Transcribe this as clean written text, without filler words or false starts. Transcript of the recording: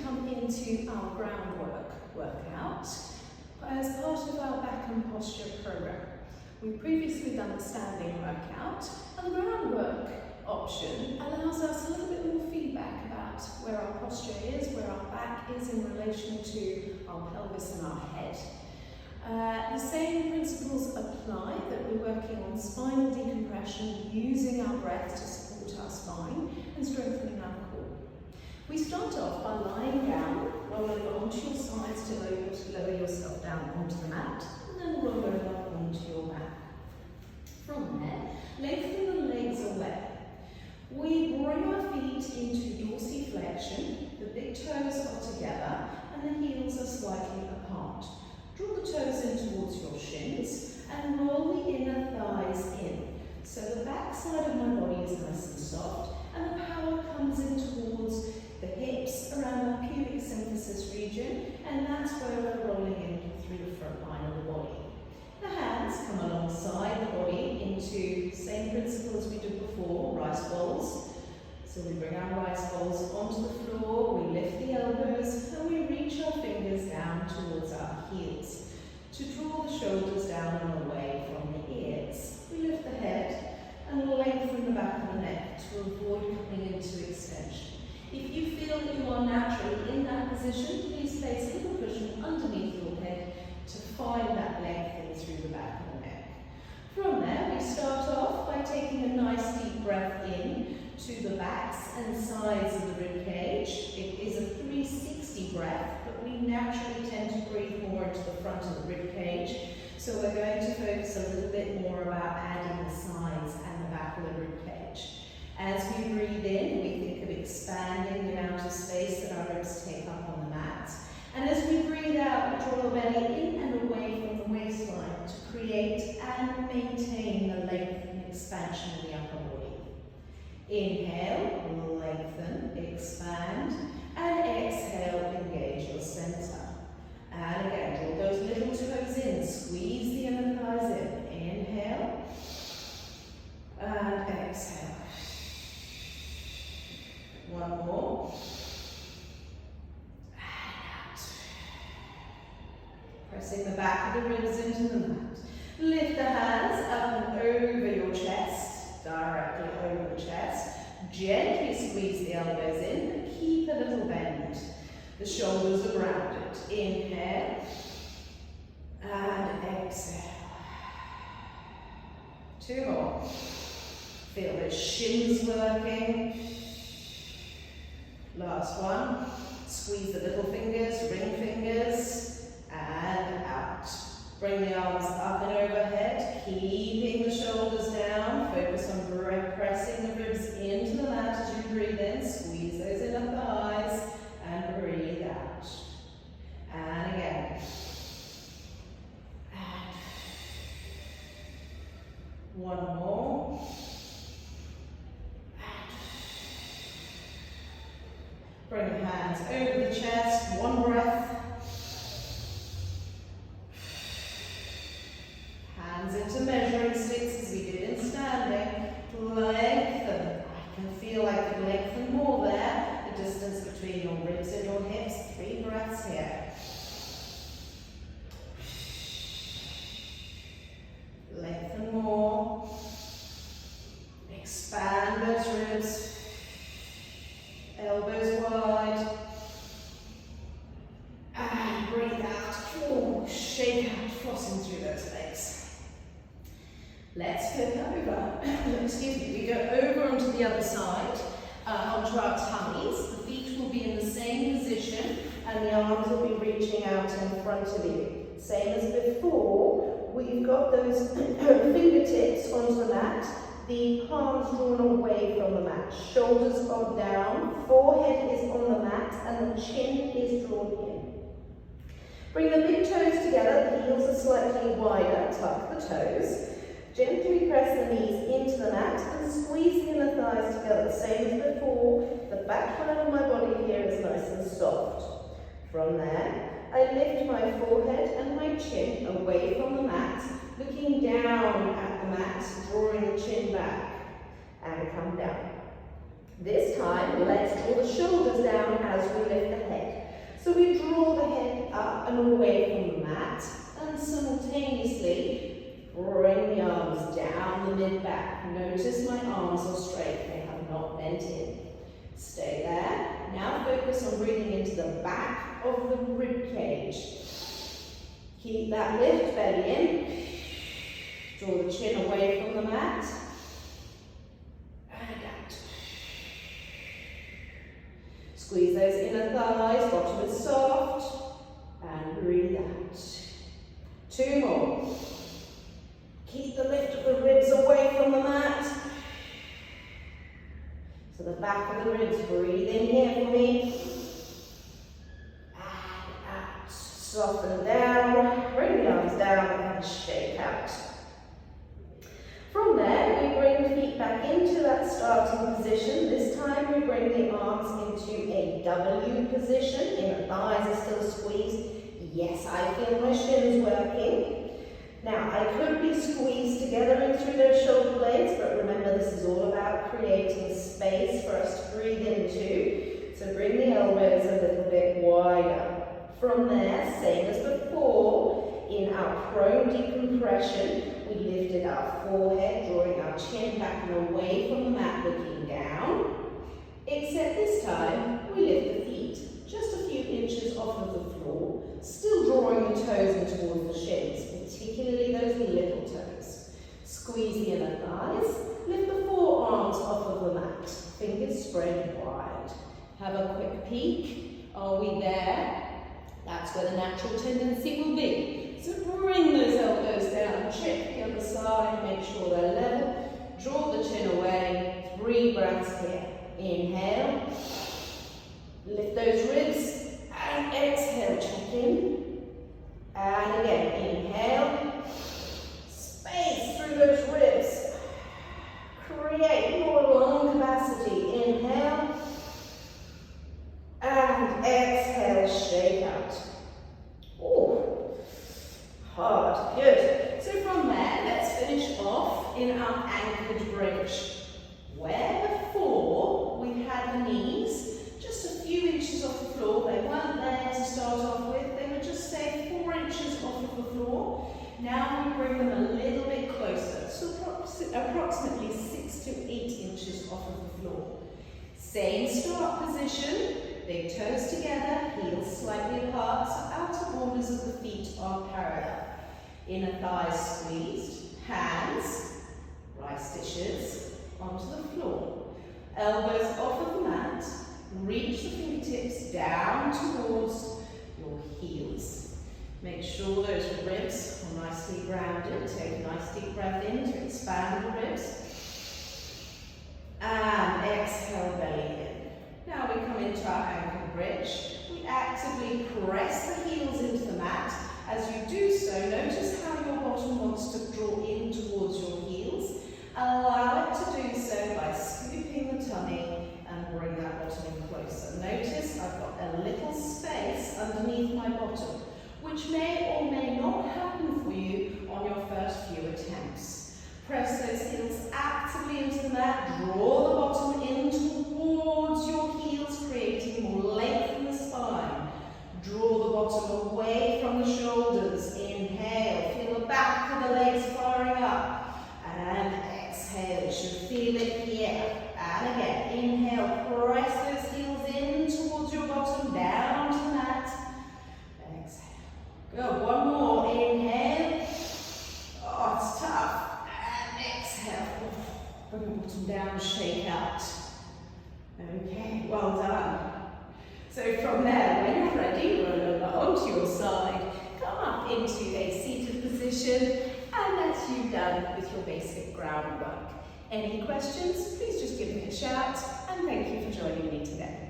come into our groundwork workout as part of our back and posture program. We've previously done the standing workout, and the groundwork option allows us a little bit more feedback about where our posture is, where our back is in relation to our pelvis and our head. The same principles apply, that we're working on spinal decompression using our breath to support our spine and strengthening our core. We start off by lying down, roll over onto your sides to lower yourself down onto the mat, and then roll over onto your back. From there, lengthen the legs away. We bring our feet into dorsiflexion, the big toes are together and the heels are slightly apart. Draw the toes in towards your shins and roll the inner thighs in. So the back side of my body is nice and soft, and the power comes in towards the hips around our pubic symphysis region, and that's where we're rolling in through the front line of the body. The hands come alongside the body into same principle as we did before, rice bowls. So we bring our rice bowls onto the floor, we lift the elbows, and we reach our fingers down towards our heels. To draw the shoulders down and away from the ears, we lift the head and lengthen the back of the neck to avoid coming into extension. If you feel that you are naturally in that position, please place a little cushion underneath your head to find that lengthening through the back of the neck. From there, we start off by taking a nice deep breath in to the backs and sides of the rib cage. It is a 360 breath, but we naturally tend to breathe more into the front of the rib cage. So we're going to focus a little bit more about adding the sides and the back of the rib cage. As we breathe in, we think of expanding the amount of space that our ribs take up on the mat. And as we breathe out, we draw the belly in and away from the waistline to create and maintain the length and expansion of the upper body. Inhale, lengthen, expand, and exhale, engage your center. And again, draw those little toes in, squeeze the inner thighs in. Inhale, and exhale. One more. Pressing the back of the ribs into the mat. Lift the hands up and over your chest, directly over the chest. Gently squeeze the elbows in and keep a little bend. The shoulders are grounded. Inhale and exhale. Two more. Feel the shins working. Last one. Squeeze the little fingers, ring fingers, and out. Bring the arms up and overhead, keeping the shoulders down. Focus on pressing the ribs into the mat as you breathe in. Squeeze those inner thighs and breathe out. And again. And one more. Bring the hands over the chest, one breath. Hands into measuring sticks as we did in standing. Lengthen. I can feel I can lengthen more there. The distance between your ribs and your hips. 3 breaths here. Lengthen more. Expand those ribs. Elbows wide. And breathe out. Oh, shake out, flossing through those legs. Let's flip over. Excuse me. We go over onto the other side, onto our tummies. The feet will be in the same position, and the arms will be reaching out in front of you. Same as before, we've got those fingertips onto the mat. The palms drawn away from the mat, shoulders are down, forehead is on the mat, and the chin is drawn in. Bring the big toes together, the heels are slightly wider, tuck the toes. Gently press the knees into the mat and squeeze the inner thighs together, same as before. The back line of my body here is nice and soft. From there, I lift my forehead and my chin away from the mat, looking down at the mat, drawing the chin back, and come down. This time, let's draw the shoulders down as we lift the head. we draw the head up and away from the mat, and simultaneously bring the arms down the mid-back. Notice my arms are straight, they have not bent in. Stay there. Now focus on breathing into the back of the rib cage. Keep that lift, belly in. Draw the chin away from the mat. And out. Squeeze those inner thighs, bottom is soft. And breathe out. 2 more. Keep the lift of the ribs away from the mat. So the back of the ribs, breathe in here for me. And out. Soften down, bring the arms down and shake out. From there, we bring the feet back into that starting position. This time we bring the arms into a W position. Inner thighs are still squeezed. Yes, I feel my shins working. Now, I could be squeezed together and through those shoulder blades, but remember this is all about creating space for us to breathe into. So bring the elbows a little bit wider. From there, same as before, in our prone decompression, we lifted our forehead, drawing our chin back and away from the mat, looking down. Except this time, we lift the feet just a few inches off of the floor, still drawing the toes in towards the shins, particularly those little toes. Squeeze the inner thighs, lift the forearms off of the mat, fingers spread wide. Have a quick peek. Are we there? That's where the natural tendency will be. So bring those elbows down, check the other side, make sure they're level. Draw the chin away, 3 breaths here. Inhale, lift those ribs, and exhale, check in. And again, inhale, space through those ribs. Create more lung capacity. Inhale, and exhale, shake out. Oh, hard, good. So from there, let's finish off in our anchored bridge. Where before we had the knees just a few inches off the floor, they weren't there to start off with, they were just say 4 inches off of the floor. Now we bring them a little bit closer, so approximately 6 to 8 inches off of the floor. Same start position, big toes together, heels slightly apart, so outer borders of the feet are parallel. Inner thighs squeezed, hands, rice dishes, onto the floor. Elbows off of the mat, reach the fingertips down towards your heels. Make sure those ribs are nicely grounded. Take a nice deep breath in to expand the ribs. And exhale, belly in. Now we come into our ankle bridge. We actively press the heels into the mat. As you do so, notice how your bottom wants to draw in towards your heels. Allow it to do so by scooping the tummy and bring that bottom in closer. Notice I've got a little space underneath my bottom, which may or may not happen for you on your first few attempts. Press those heels actively into the mat, draw the bottom in towards your heels, creating more length in the spine. Draw the bottom away from the shoulders. Inhale, feel the back of the legs firing up. And exhale, you should feel it here. And again, inhale, press those heels in towards your bottom, down to the mat. Exhale. Good, one more. Inhale. Oh, it's tough. And exhale. Bring the bottom down, shake out. Okay, well done. So from there, when you're ready, roll over onto your side, come up into a seated position, and that's you done with your basic groundwork. Any questions, please just give me a shout, and thank you for joining me today.